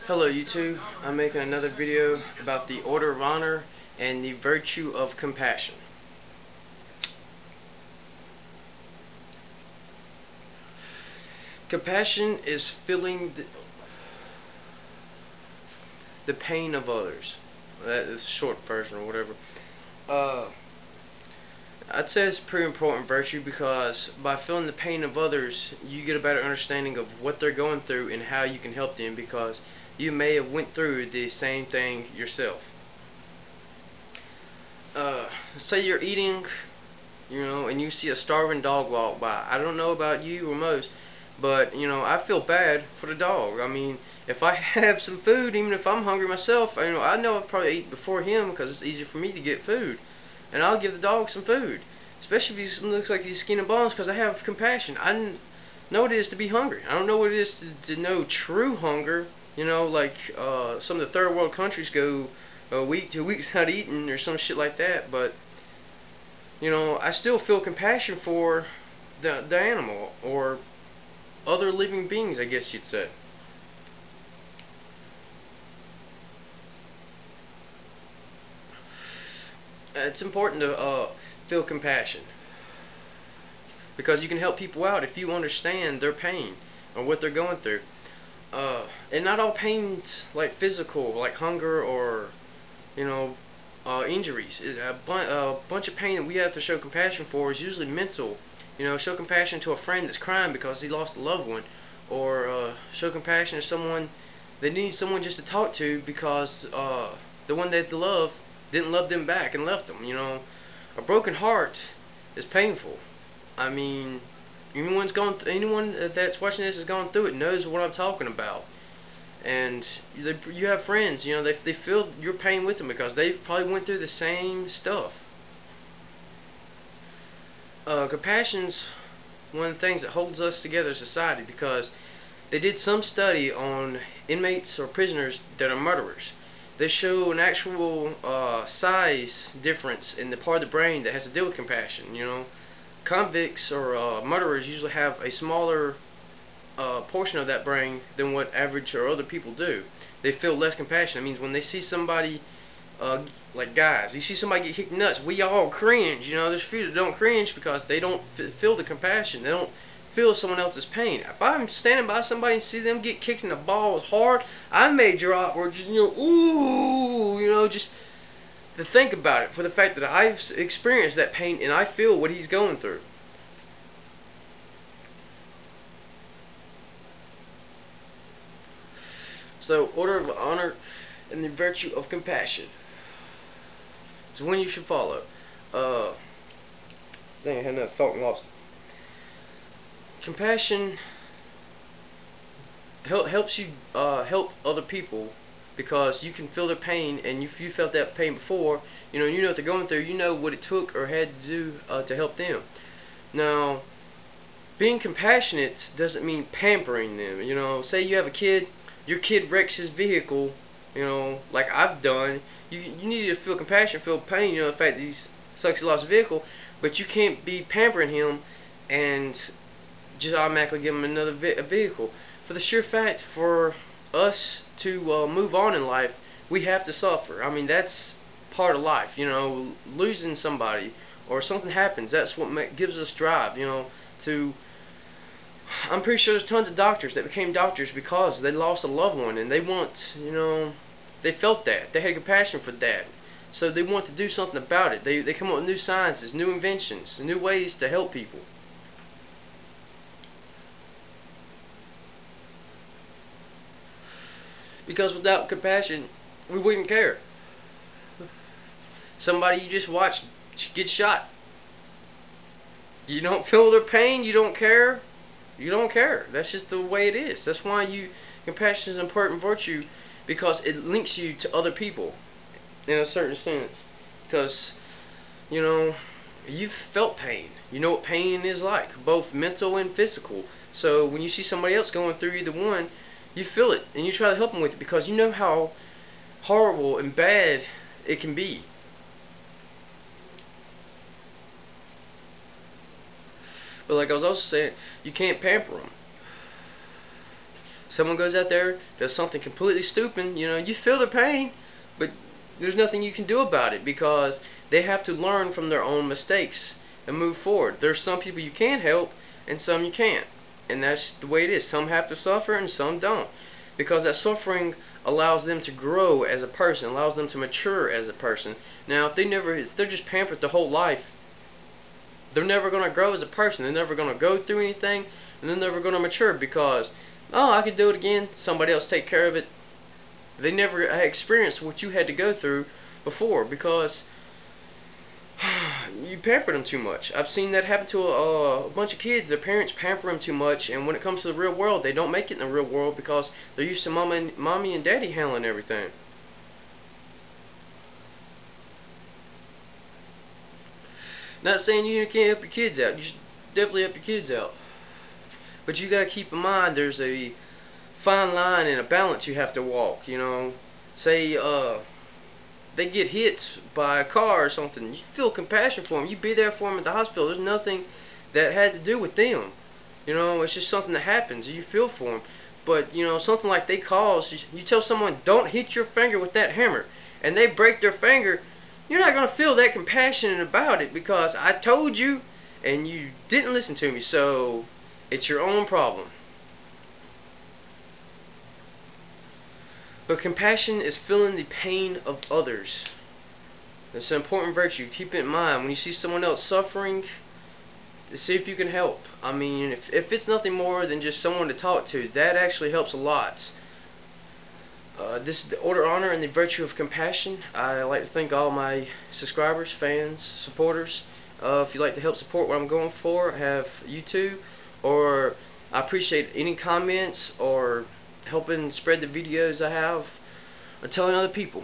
Hello YouTube, I'm making another video about the Order of Honor and the virtue of compassion. Compassion is feeling the pain of others. That is a short version or whatever. I'd say it's a pretty important virtue because by feeling the pain of others, you get a better understanding of what they're going through and how you can help them, because you may have went through the same thing yourself. Say you're eating, and you see a starving dog walk by. I don't know about you or most, but I feel bad for the dog. I mean, if I have some food, even if I'm hungry myself, I know I'll probably eat before him because it's easier for me to get food. And I'll give the dog some food, especially if he looks like he's skin and bones, because I have compassion. I know what it is to be hungry. I don't know what it is to know true hunger. Like some of the third world countries go a week, 2 weeks without eating or some shit like that. But I still feel compassion for the animal or other living beings, I guess you'd say. It's important to feel compassion, because you can help people out if you understand their pain or what they're going through. And not all pain's like physical, like hunger or injuries. A bunch of pain that we have to show compassion for is usually mental. Show compassion to a friend that's crying because he lost a loved one, or show compassion to someone that needs someone just to talk to because the one they love didn't love them back and left them. A broken heart is painful. I mean, anyone that's watching this has gone through it knows what I'm talking about. And you have friends, they feel your pain with them because they probably went through the same stuff. Compassion's one of the things that holds us together as a society, because they did some study on inmates or prisoners that are murderers. They show an actual size difference in the part of the brain that has to deal with compassion. Convicts or murderers usually have a smaller portion of that brain than what average or other people do. They feel less compassion. It means when they see somebody, like guys, you see somebody get kicked nuts, we all cringe. There's few that don't cringe because they don't feel the compassion. They don't feel someone else's pain. If I'm standing by somebody and see them get kicked in the balls hard, I may drop or just, ooh, just to think about it, for the fact that I've experienced that pain and I feel what he's going through. So, Order of Honor and the virtue of compassion is one you should follow. Dang, I had another thought and lost it. Compassion helps you help other people, because you can feel their pain, and if you felt that pain before, you know what they're going through, you know what it took or had to do to help them. Now, being compassionate doesn't mean pampering them. Say you have a kid, your kid wrecks his vehicle, like I've done. You need to feel compassion, feel pain, the fact that he sucks he lost a vehicle, but you can't be pampering him and just automatically give him another vehicle. For the sheer fact, for us to move on in life, we have to suffer. I mean, that's part of life. Losing somebody or something happens, that's what gives us drive. I'm pretty sure there's tons of doctors that became doctors because they lost a loved one, and they they felt that. They had compassion for that. So they want to do something about it. They come up with new sciences, new inventions, new ways to help people. Because without compassion, we wouldn't care. Somebody you just watched get shot. You don't feel their pain, you don't care. You don't care. That's just the way it is. That's why compassion is an important virtue, because it links you to other people in a certain sense. Because, you've felt pain. You know what pain is like, both mental and physical. So when you see somebody else going through either one, you feel it, and you try to help them with it, because you know how horrible and bad it can be. But like I was also saying, you can't pamper them. Someone goes out there, does something completely stupid, you know, you feel their pain, but there's nothing you can do about it because they have to learn from their own mistakes and move forward. There's some people you can help and some you can't. And that's the way it is. Some have to suffer and some don't. Because that suffering allows them to grow as a person, allows them to mature as a person. Now, if they're just pampered their whole life, they're never going to grow as a person. They're never going to go through anything, and they're never going to mature because, oh, I could do it again, somebody else take care of it. They never experienced what you had to go through before because you pampered them too much. I've seen that happen to a bunch of kids. Their parents pamper them too much, and when it comes to the real world, they don't make it in the real world because they're used to mommy and daddy handling everything. Not saying you can't help your kids out. You should definitely help your kids out. But you gotta keep in mind there's a fine line and a balance you have to walk, you know. Say they get hit by a car or something, you feel compassion for them. You be there for them at the hospital. There's nothing that had to do with them. You know, it's just something that happens. You feel for them. But, you know, something like they caused, you tell someone, don't hit your finger with that hammer, and they break their finger, you're not going to feel that compassionate about it because I told you and you didn't listen to me, so it's your own problem. But compassion is feeling the pain of others. It's an important virtue. Keep it in mind. When you see someone else suffering, see if you can help. I mean, if it's nothing more than just someone to talk to, that actually helps a lot. This is the order, honor, and the virtue of compassion. I like to thank all my subscribers, fans, supporters. If you'd like to help support what I'm going for, I have YouTube, or I appreciate any comments or helping spread the videos I have or telling other people.